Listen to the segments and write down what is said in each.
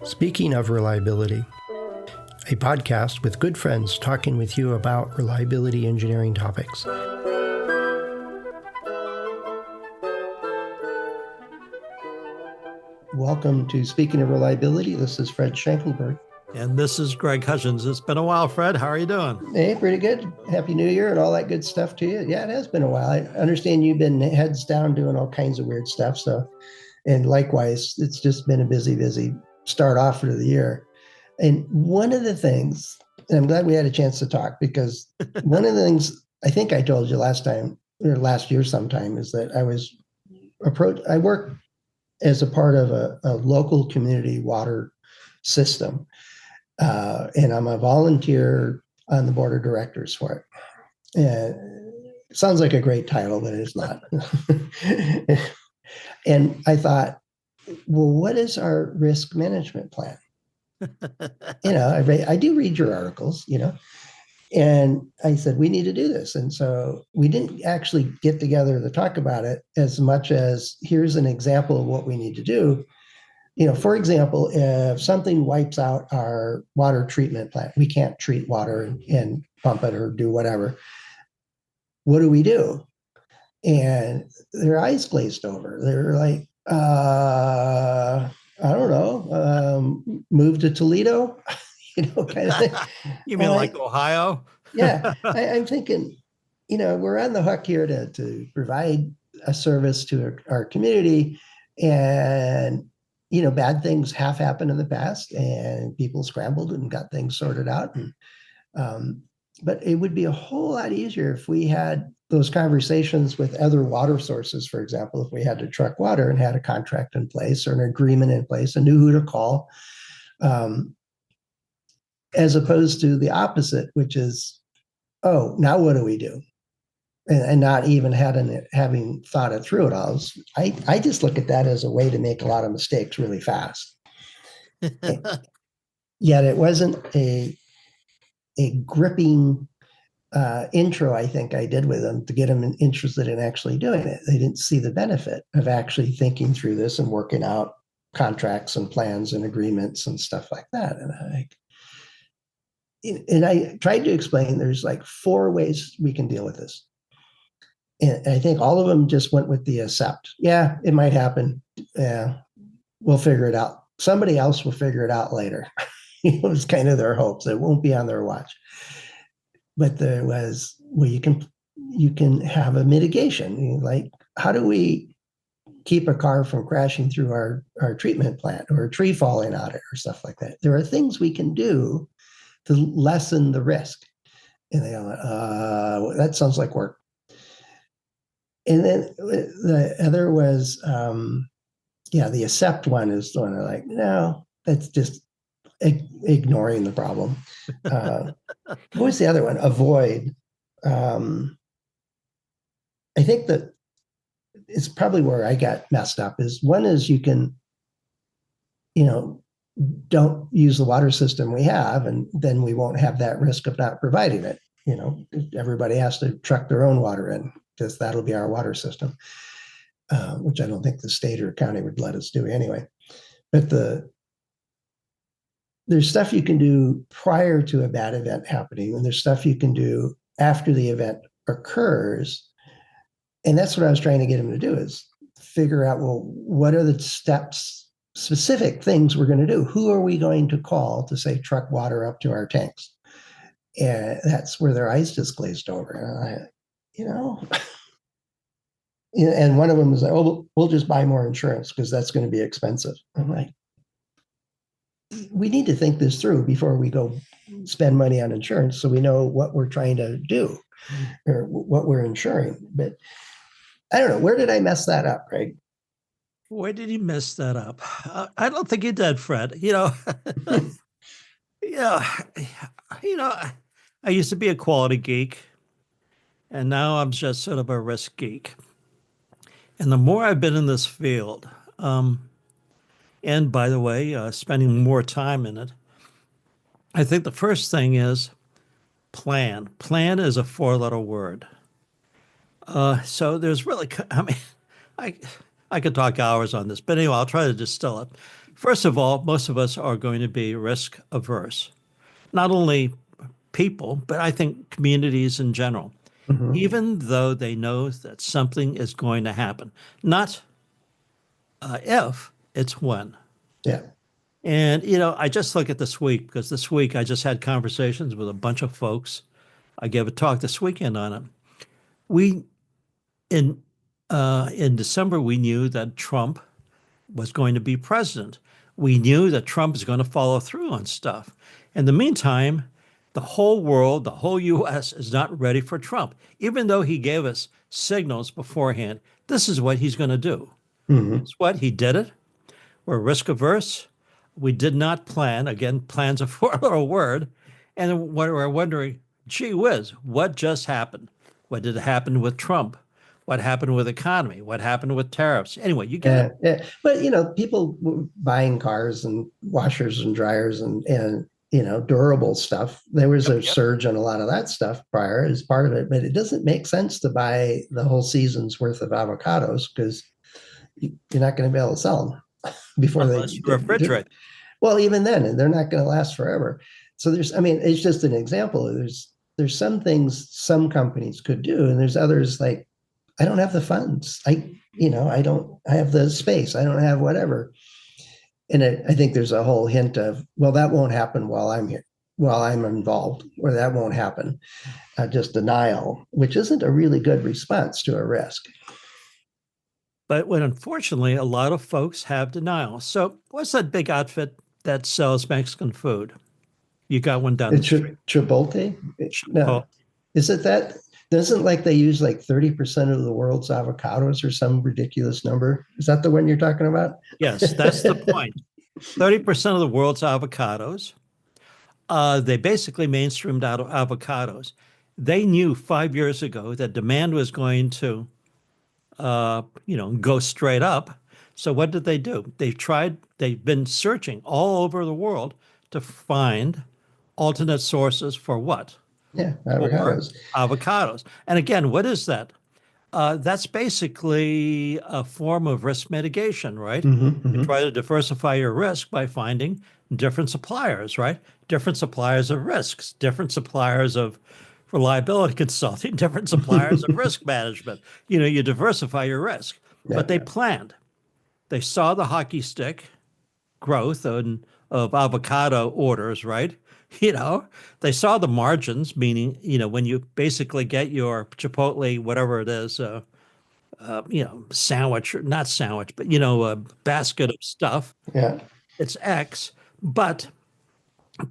Speaking of reliability, a podcast with good friends talking with you about reliability engineering topics. Welcome to Speaking of Reliability. This is Fred Schenkenberg. And this is Greg Hutchins. It's been a while, Fred. How are you doing? Hey, pretty good. Happy New Year and all that good stuff to you. Yeah, it has been a while. I understand you've been heads down doing all kinds of weird stuff. And likewise, it's just been a busy start off for the year. And one of the things, and I'm glad we had a chance to talk, because one of the things I think I told you last time, or last year sometime, is that I work as a part of a local community water system. And I'm a volunteer on the board of directors for it. And it sounds like a great title, but it's not. And I thought, well, what is our risk management plan? I do read your articles, and I said, we need to do this. And so we didn't actually get together to talk about it as much as here's an example of what we need to do. For example, if something wipes out our water treatment plant, we can't treat water and pump it or do whatever. What do we do? And their eyes glazed over. They're like, I don't know, move to Toledo, kind of thing. You mean like Ohio? Yeah. I'm thinking, we're on the hook here to provide a service to our community, and bad things have happened in the past, and people scrambled and got things sorted out. But it would be a whole lot easier if we had those conversations with other water sources. For example, if we had to truck water and had a contract in place or an agreement in place and knew who to call, as opposed to the opposite, which is, oh, now what do we do? And not even having thought it through at all. I just look at that as a way to make a lot of mistakes really fast. Yet it wasn't a gripping intro, I think I did with them to get them interested in actually doing it. They didn't see the benefit of actually thinking through this and working out contracts and plans and agreements and stuff like that. And I tried to explain there's like 4 ways we can deal with this. And I think all of them just went with the accept. Yeah, it might happen. Yeah, we'll figure it out. Somebody else will figure it out later. It was kind of their hopes. It won't be on their watch. But there was, well, you can have a mitigation. Like, how do we keep a car from crashing through our treatment plant or a tree falling on it or stuff like that? There are things we can do to lessen the risk. And they go, that sounds like work. And then the other was, the accept one is the one they're like, no, that's just ignoring the problem. What was the other one? Avoid. I think that it's probably where I got messed up is one is you can, don't use the water system we have, and then we won't have that risk of not providing it. Everybody has to truck their own water in because that'll be our water system, which I don't think the state or county would let us do anyway. But there's stuff you can do prior to a bad event happening, and there's stuff you can do after the event occurs. And that's what I was trying to get him to do, is figure out, well, what are the steps, specific things we're going to do? Who are we going to call to say truck water up to our tanks? And that's where their eyes just glazed over. And and one of them was like, oh, we'll just buy more insurance because that's going to be expensive. I'm like, we need to think this through before we go spend money on insurance so we know what we're trying to do or what we're insuring. But I don't know. Where did I mess that up, Greg? Where did you mess that up? I don't think you did, Fred. I used to be a quality geek, and now I'm just sort of a risk geek. And the more I've been in this field, and by the way, spending more time in it, I think the first thing is plan. Plan is a 4-letter word. So there's really, I could talk hours on this, but anyway, I'll try to distill it. First of all, most of us are going to be risk averse. Not only people, but I think communities in general, Hmm. even though they know that something is going to happen. Not if, it's when. Yeah. And, I just look at this week because this week I just had conversations with a bunch of folks. I gave a talk this weekend on it. We, in, in December, we knew that Trump was going to be president. We knew that Trump is going to follow through on stuff. In the meantime, the whole world, the whole US is not ready for Trump, even though he gave us signals beforehand. This is what he's going to do. Hmm. It's what he did it. We're risk averse. We did not plan. Again, plan's a four-letter word. And we're wondering, gee whiz, what just happened? What did happen with Trump? What happened with economy? What happened with tariffs? Anyway, you get it. Yeah, yeah. But people were buying cars and washers and dryers and durable stuff. There was Yep, a yep. surge on a lot of that stuff prior as part of it, but it doesn't make sense to buy the whole season's worth of avocados because you're not going to be able to sell them before they. Unless you refrigerate. Well, even then, they're not going to last forever. So I mean, it's just an example. There's some things some companies could do, and there's others like I don't have the funds. I don't I have the space. I don't have whatever. And I think there's a whole hint of, well, that won't happen while I'm here, while I'm involved, or that won't happen. Just denial, which isn't a really good response to a risk. But when unfortunately, a lot of folks have denial. So, what's that big outfit that sells Mexican food? You got one down the It's street. Chipotle? No. Chipotle. Is it that? Doesn't like they use like 30% of the world's avocados or some ridiculous number? Is that the one you're talking about? Yes, that's the point. 30% of the world's avocados. They basically mainstreamed out of avocados. They knew 5 years ago that demand was going to, go straight up. So what did they do? They've been searching all over the world to find alternate sources for what? Yeah, For avocados. avocados. And again, what is that? That's basically a form of risk mitigation, right? Hmm. You Hmm. try to diversify your risk by finding different suppliers, right? Different suppliers of risks, different suppliers of reliability consulting, different suppliers of risk management. You diversify your risk. But Yeah. they planned. They saw the hockey stick growth of avocado orders, right? You know, they saw the margins, meaning, when you basically get your Chipotle, whatever it is, sandwich, or not sandwich, but, a basket of stuff, Yeah. it's X, but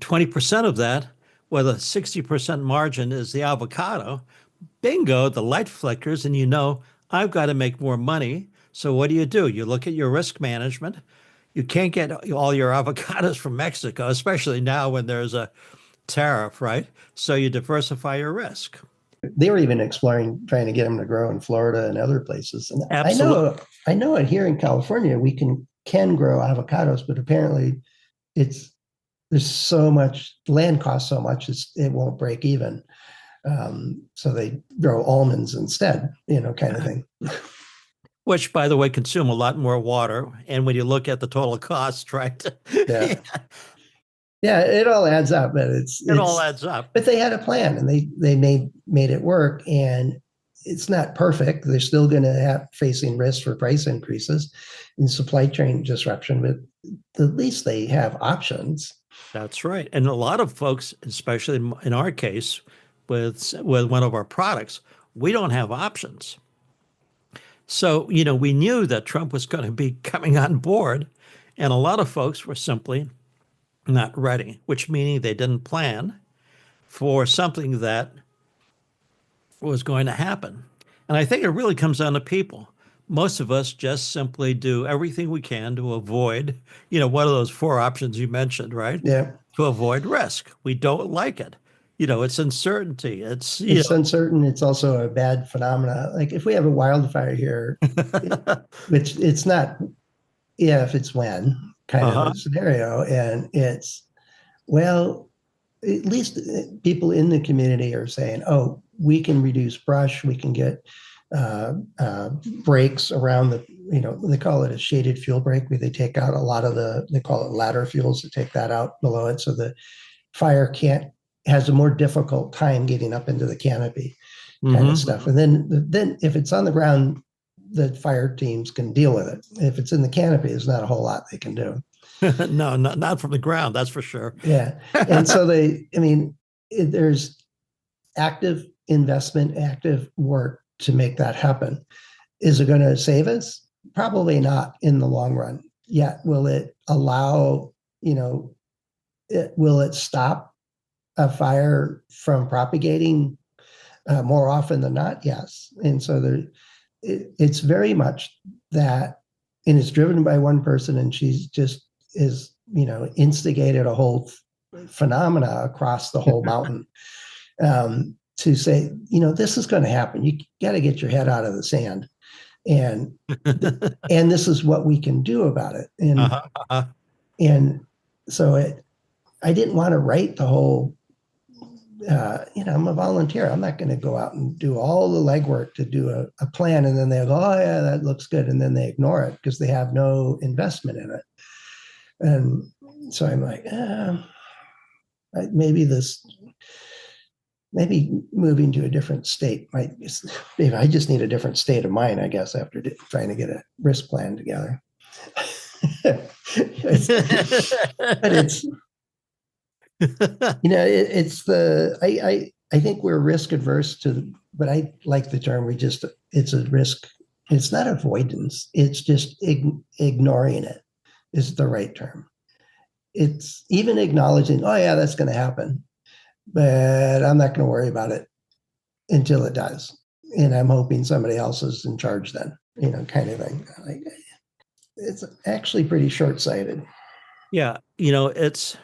20% of that, with a 60% margin is the avocado, bingo, the light flickers, and I've got to make more money. So what do? You look at your risk management. You can't get all your avocados from Mexico, especially now when there's a tariff, right? So you diversify your risk. They were even exploring trying to get them to grow in Florida and other places. And Absolutely. I know it here in California we can grow avocados, but apparently it's there's so much land costs so much it won't break even. So they grow almonds instead, kind of thing. Which, by the way, consume a lot more water. And when you look at the total cost, right, Yeah, it yeah, it all adds up, but all it's adds up. but they had a plan and they made it work, and it's not perfect. They're still going to have facing risks for price increases and supply chain disruption, but at least they have options. That's right. And a lot of folks, especially in our case, with one of our products, we don't have options. So, we knew that Trump was going to be coming on board, and a lot of folks were simply not ready, which meaning they didn't plan for something that was going to happen. And I think it really comes down to people. Most of us just simply do everything we can to avoid, one of those four options you mentioned, right? Yeah, To avoid risk. We don't like it. It's uncertainty. It's, it's uncertain. It's also a bad phenomena. Like if we have a wildfire here, which it's not if, it's when kind of uh-huh. a scenario, and it's well, at least people in the community are saying, "Oh, we can reduce brush. We can get uh, breaks around they call it a shaded fuel break, where they take out a lot of they call it ladder fuels, to take that out below it, so the fire has a more difficult time getting up into the canopy, kind of stuff. And then if it's on the ground, the fire teams can deal with it. If it's in the canopy, there's not a whole lot they can do. No, not from the ground, that's for sure. Yeah. And so there's active investment, active work to make that happen. Is it going to save us? Probably not in the long run. Yet, will it allow, will it stop a fire from propagating more often than not? Yes. And so it's very much that, and it's driven by one person, and she's just is, instigated a whole phenomena across the whole mountain, to say, this is going to happen. You got to get your head out of the sand, and and this is what we can do about it. And so I didn't want to write the whole. I'm a volunteer. I'm not going to go out and do all the legwork to do a plan, and then they'll go, "Oh yeah, that looks good," and then they ignore it because they have no investment in it. And so I'm like, maybe moving to a different state might. I just need a different state of mind, I guess, after trying to get a risk plan together. But it's I think we're risk adverse but I like the term. It's a risk. It's not avoidance. It's just ignoring it is the right term. It's even acknowledging, oh yeah, that's going to happen, but I'm not going to worry about it until it does. And I'm hoping somebody else is in charge then, kind of thing. It's actually pretty short-sighted. Yeah, it's,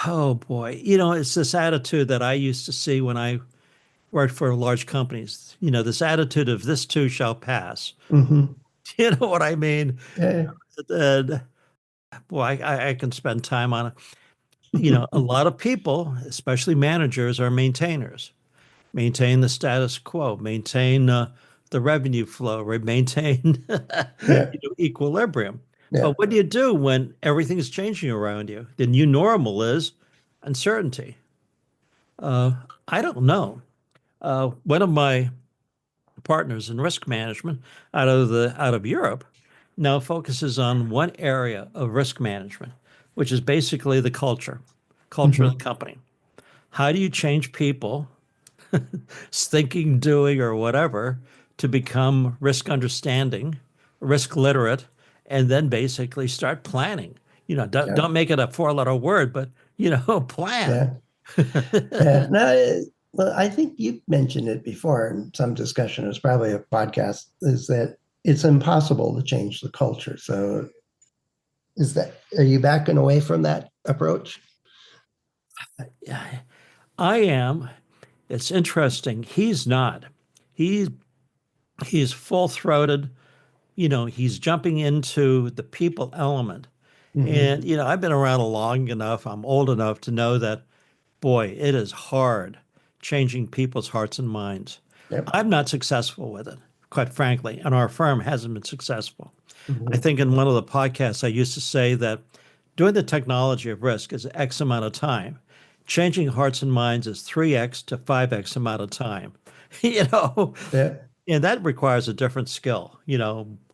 oh boy, it's this attitude that I used to see when I worked for large companies. This attitude of this too shall pass. Mm-hmm. You know what I mean? Yeah. And boy, I can spend time on it. A lot of people, especially managers, are maintainers. Maintain the status quo, maintain the revenue flow, right? Maintain Yeah. equilibrium. Yeah. But what do you do when everything's changing around you? The new normal is uncertainty. Uh, I don't know. One of my partners in risk management out of Europe now focuses on one area of risk management, which is basically the culture of Mm-hmm. the company. How do you change people thinking, doing, or whatever to become risk understanding, risk literate, and then basically start planning? Yeah. Don't make it a four-letter word, but plan. Yeah. Yeah. No, well, I think you mentioned it before in some discussion. It was probably a podcast. Is that it's impossible to change the culture. So, are you backing away from that approach? Yeah, I am. It's interesting. He's not. He he's full-throated. He's jumping into the people element. Mm-hmm. And I've been around long enough. I'm old enough to know that, boy, it is hard changing people's hearts and minds. Yep. I'm not successful with it, quite frankly, and our firm hasn't been successful. I Mm-hmm. think in one of the podcasts, I used to say that doing the technology of risk is X amount of time. Changing hearts and minds is 3X to 5X amount of time. you know, Yeah. and that requires a different skill,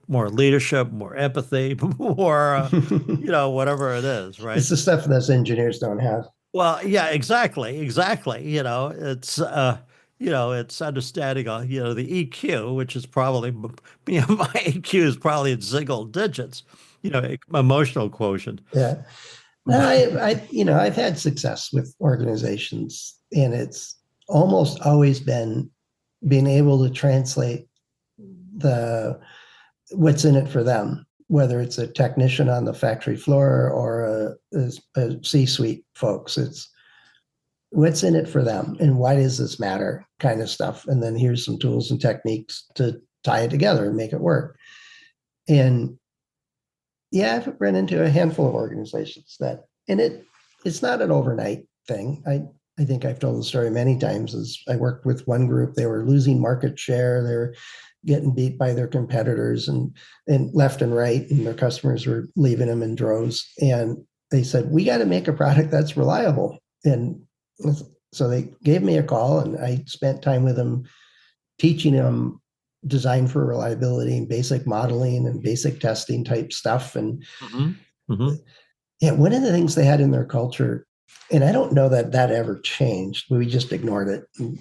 more leadership, more empathy, more, whatever it is, right? It's the stuff that engineers don't have. Well, yeah, exactly, exactly. It's understanding, the EQ, which is probably, my EQ is probably in single digits, emotional quotient. Yeah. No, I've had success with organizations, and it's almost always been being able to translate the what's in it for them, whether it's a technician on the factory floor or a C-suite folks. It's what's in it for them and why does this matter, kind of stuff. And then here's some tools and techniques to tie it together and make it work. And yeah, I've run into a handful of organizations and it's not an overnight thing. I think I've told the story many times, is I worked with one group, they were losing market share, they were getting beat by their competitors and left and right, and their customers were leaving them in droves. And they said, we got to make a product that's reliable. And so they gave me a call, and I spent time with them teaching them design for reliability and basic modeling and basic testing type stuff. And yeah, one of the things they had in their culture, and I don't know that that ever changed, we just ignored it and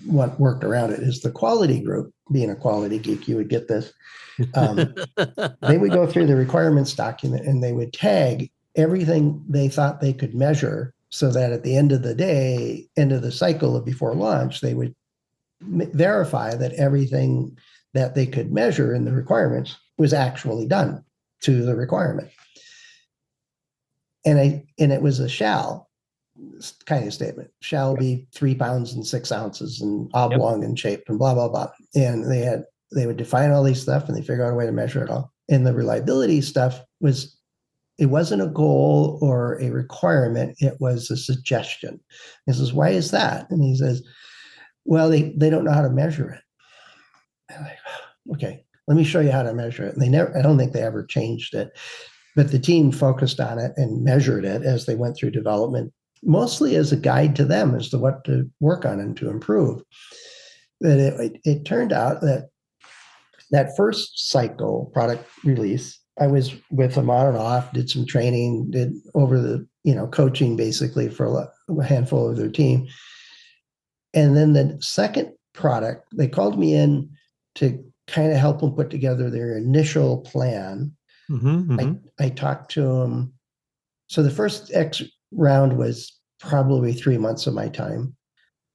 worked around it, is the quality group. Being a quality geek, you would get this. They would go through the requirements document and they would tag everything they thought they could measure, so that at the end of the day, end of the cycle before launch, they would verify that everything that they could measure in the requirements was actually done to the requirement. And it was a shall kind of statement. Shall be 3 pounds and 6 ounces and oblong in shape and blah, blah, blah. And they would define all these stuff and they figure out a way to measure it all. And the reliability stuff it wasn't a goal or a requirement. It was a suggestion. He says, why is that? And he says, well, they don't know how to measure it. I'm like, okay, let me show you how to measure it. And I don't think they ever changed it, but the team focused on it and measured it as they went through development, mostly as a guide to them as to what to work on and to improve. But it turned out that first cycle product release, I was with them on and off, did some training, did over the, coaching basically for a handful of their team. And then the second product, they called me in to kind of help them put together their initial plan. I talked to them. So the first round was probably 3 months of my time.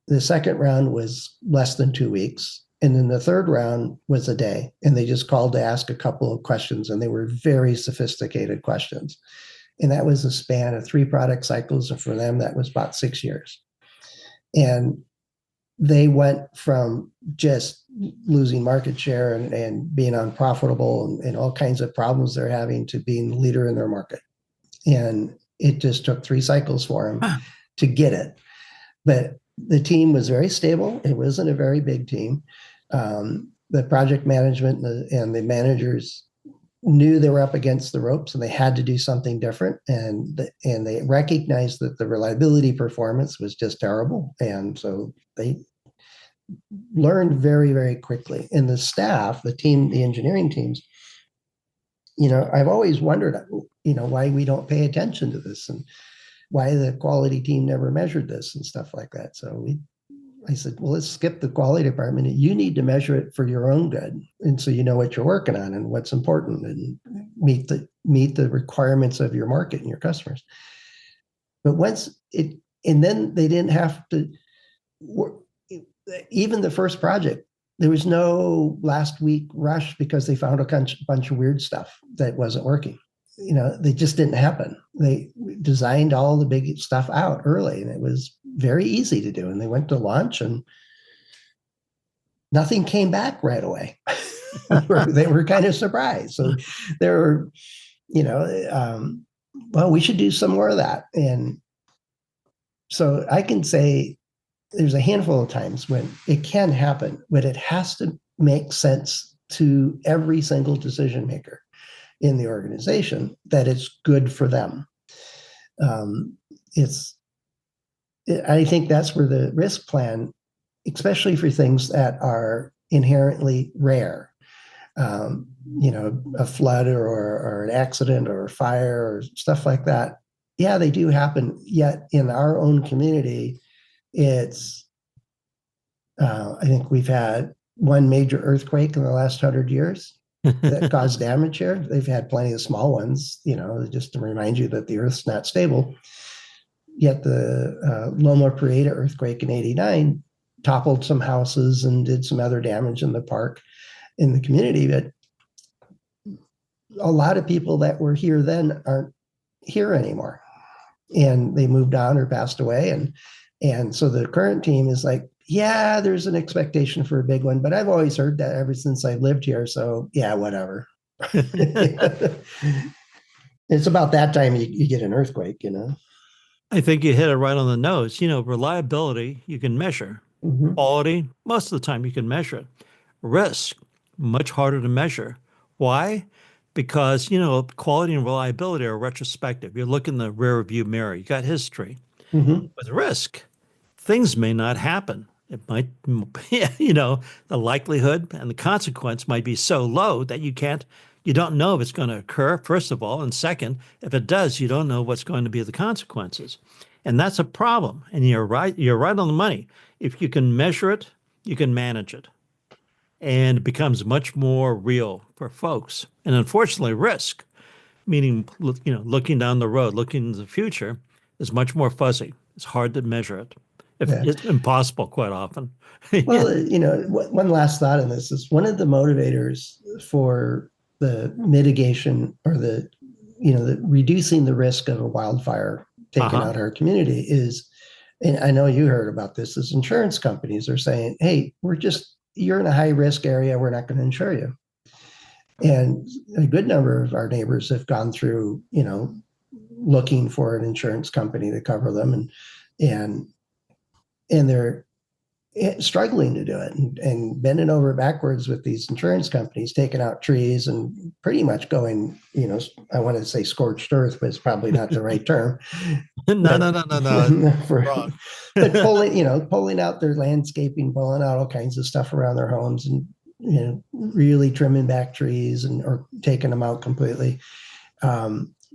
The second round was less than 2 weeks. And then the third round was a day. And they just called to ask a couple of questions. And they were very sophisticated questions. And that was a span of 3 product cycles. And for them, that was about 6 years. And they went from just losing market share and being unprofitable and all kinds of problems they're having to being the leader in their market. And it just took 3 cycles for them to get it. But the team was very stable. It wasn't a very big team. The project management and the managers knew they were up against the ropes and they had to do something different. And they recognized that the reliability performance was just terrible. And so they learned very, very quickly. And the staff, the team, the engineering teams, I've always wondered, why we don't pay attention to this and why the quality team never measured this and stuff like that. So I said, well, let's skip the quality department. You need to measure it for your own good. And so you know what you're working on and what's important and meet the requirements of your market and your customers. But and then they didn't have to work. Even the first project, there was no last week rush because they found a bunch of weird stuff that wasn't working. They just didn't happen. They designed all the big stuff out early and it was very easy to do. And they went to launch and nothing came back right away. They were kind of surprised. So they were, well, we should do some more of that. And so I can say there's a handful of times when it can happen, but it has to make sense to every single decision maker in the organization that it's good for them. I think that's where the risk plan, especially for things that are inherently rare, a flood or an accident or a fire or stuff like that. Yeah, they do happen. Yet in our own community, I think we've had one major earthquake in the last 100 years that caused damage here. They've had plenty of small ones, just to remind you that the Earth's not stable. Yet the Loma Prieta earthquake in '89 toppled some houses and did some other damage in the park, in the community. But a lot of people that were here then aren't here anymore. And they moved on or passed away. And so the current team is like, yeah, there's an expectation for a big one, but I've always heard that ever since I lived here. So yeah, whatever. It's about that time you get an earthquake, I think you hit it right on the nose. Reliability, you can measure. Hmm. Quality, most of the time you can measure it. Risk, much harder to measure. Why? Because, quality and reliability are retrospective. You look in the rear view mirror, you got history. Hmm. With risk, things may not happen. It might, the likelihood and the consequence might be so low that you don't know if it's going to occur, first of all. And second, if it does, you don't know what's going to be the consequences. And that's a problem. And you're right on the money. If you can measure it, you can manage it. And it becomes much more real for folks. And unfortunately, risk, meaning looking down the road, looking into the future, is much more fuzzy. It's hard to measure it. If Yeah. it's impossible quite often. Well, one last thought on this is one of the motivators for the mitigation or the reducing the risk of a wildfire taking Uh-huh. out our community is, and I know you heard about this, is insurance companies are saying, hey, you're in a high risk area. We're not going to insure you. And a good number of our neighbors have gone through, looking for an insurance company to cover them and, and they're struggling to do it and bending over backwards with these insurance companies, taking out trees and pretty much going, I want to say scorched earth, but it's probably not the right term. No, But no, no, no, no. for, Wrong. but pulling out their landscaping, pulling out all kinds of stuff around their homes and, really trimming back trees or taking them out completely.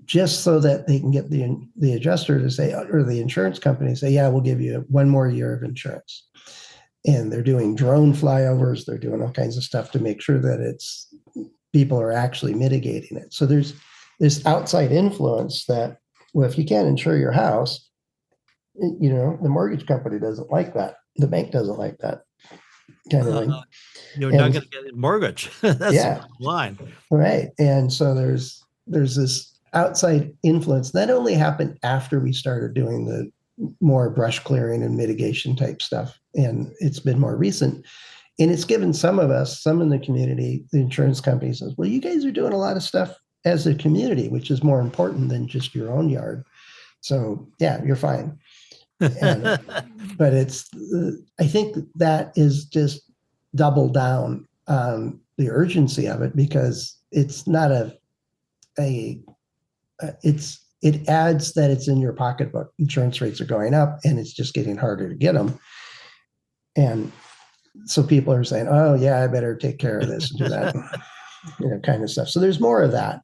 Just so that they can get the adjuster to say, or the insurance company to say, yeah, we'll give you one more year of insurance. And they're doing drone flyovers. They're doing all kinds of stuff to make sure that people are actually mitigating it. So there's this outside influence that, well, if you can't insure your house, the mortgage company doesn't like that. The bank doesn't like that kind of Uh, thing. you're not And going to get a mortgage. That's the yeah, bottom line. right. And so there's this outside influence that only happened after we started doing the more brush clearing and mitigation type stuff. And it's been more recent. And it's given some of us, some in the community, the insurance company says, well, you guys are doing a lot of stuff as a community, which is more important than just your own yard. So yeah, you're fine. And but I think that is just double down on the urgency of it because it's not a it adds that it's in your pocketbook. Insurance rates are going up and it's just getting harder to get them. And so people are saying, oh yeah, I better take care of this and do that, kind of stuff. So there's more of that.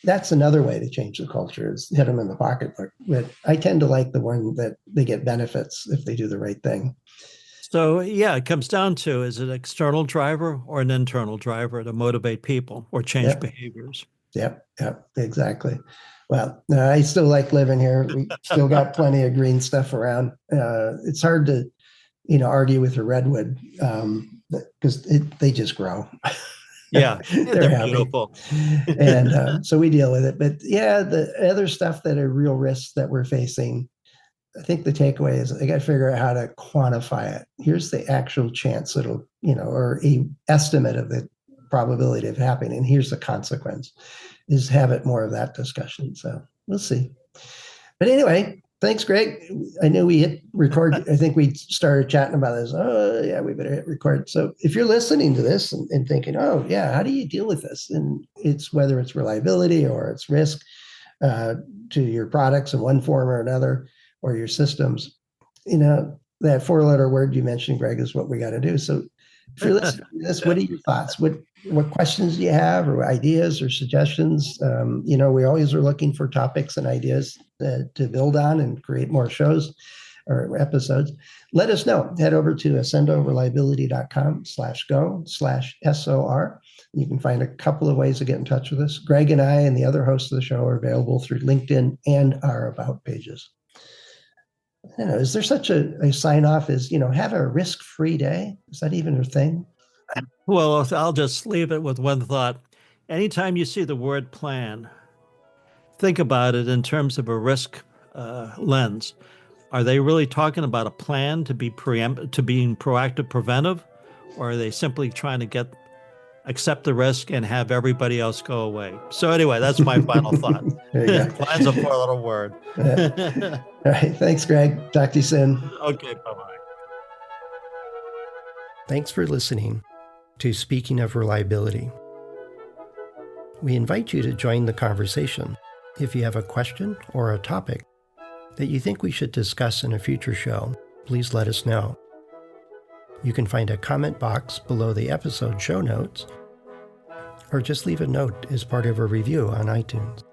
That's another way to change the culture is hit them in the pocketbook. But I tend to like the one that they get benefits if they do the right thing. So, yeah, it comes down to, is it an external driver or an internal driver to motivate people or change Yep. behaviors? Yep. Yep. Exactly. Well, I still like living here. We still got plenty of green stuff around. It's hard to, argue with a redwood because they just grow. Yeah, They're they're happy. beautiful. And so we deal with it. But yeah, the other stuff that are real risks that we're facing, I think the takeaway is they got to figure out how to quantify it. Here's the actual chance it'll, or a estimate of the probability of happening. And here's the consequence is have it more of that discussion. So we'll see. But anyway, thanks, Greg. I knew we hit record. I think we started chatting about this. Oh, yeah, we better hit record. So if you're listening to this and thinking, oh, yeah, how do you deal with this? And it's whether it's reliability or it's risk uh, to your products in one form or another, or your systems, that four-letter word you mentioned, Greg, is what we got to do. So if you're listening to this, what are your thoughts? What questions do you have, or ideas, or suggestions? We always are looking for topics and ideas to build on and create more shows or episodes. Let us know. Head over to accendoreliability.com/go/SOR. You can find a couple of ways to get in touch with us. Greg and I and the other hosts of the show are available through LinkedIn and our About pages. Is there such a sign off as, have a risk free day? Is that even a thing? Well, I'll just leave it with one thought. Anytime you see the word plan, think about it in terms of a risk lens. Are they really talking about a plan to be being proactive, preventive, or are they simply trying to get accept the risk, and have everybody else go away. So anyway, that's my final thought. There you go. Plan's a four-letter word. All right. Thanks, Greg. Talk to you soon. Okay, bye-bye. Thanks for listening to Speaking of Reliability. We invite you to join the conversation. If you have a question or a topic that you think we should discuss in a future show, please let us know. You can find a comment box below the episode show notes, or just leave a note as part of a review on iTunes.